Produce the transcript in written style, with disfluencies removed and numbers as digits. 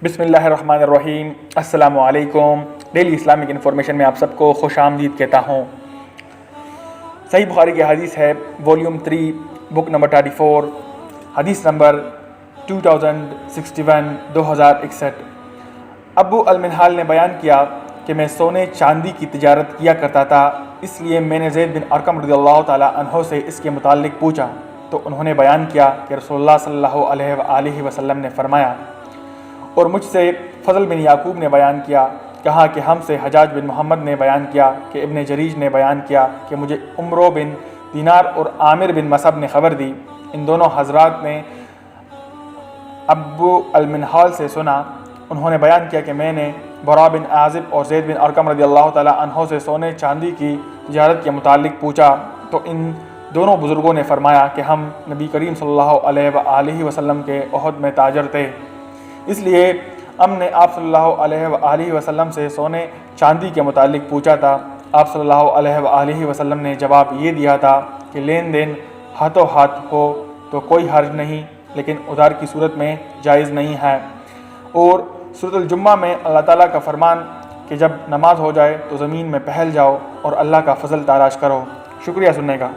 بسم اللہ الرحمن الرحیم۔ السلام علیکم۔ ڈیلی اسلامک انفارمیشن میں آپ سب کو خوش آمدید کہتا ہوں۔ صحیح بخاری کی حدیث ہے، والیوم 3 بک نمبر 34، حدیث نمبر 2061 2061۔ ابو المنہال نے بیان کیا کہ میں سونے چاندی کی تجارت کیا کرتا تھا، اس لیے میں نے زید بن ارقم رضی اللہ تعالیٰ عنہ سے اس کے متعلق پوچھا تو انہوں نے بیان کیا کہ رسول اللہ صلی اللہ علیہ وآلہ وسلم نے فرمایا، اور مجھ سے فضل بن یعقوب نے بیان کیا، کہا کہ ہم سے حجاج بن محمد نے بیان کیا کہ ابن جریج نے بیان کیا کہ مجھے عمرو بن دینار اور عامر بن مصعب نے خبر دی۔ ان دونوں حضرات نے ابو المنہال سے سنا، انہوں نے بیان کیا کہ میں نے برا بن عازب اور زید بن ارقم رضی اللہ تعالیٰ عنہ سے سونے چاندی کی تجارت کے متعلق پوچھا تو ان دونوں بزرگوں نے فرمایا کہ ہم نبی کریم صلی اللہ علیہ وآلہ وسلم کے عہد میں تاجر تھے، اس لیے ہم نے آپ صلی اللہ علیہ وآلہ وسلم سے سونے چاندی کے متعلق پوچھا تھا۔ آپ صلی اللہ علیہ وآلہ وسلم نے جواب یہ دیا تھا کہ لین دین ہاتھوں ہاتھ ہو تو کوئی حرج نہیں، لیکن ادھار کی صورت میں جائز نہیں ہے۔ اور سورۃ الجمعہ میں اللہ تعالیٰ کا فرمان کہ جب نماز ہو جائے تو زمین میں پھیل جاؤ اور اللہ کا فضل تلاش کرو۔ شکریہ سننے کا۔